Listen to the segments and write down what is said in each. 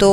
2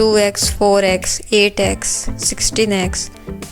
2x 4x 8x 16x۔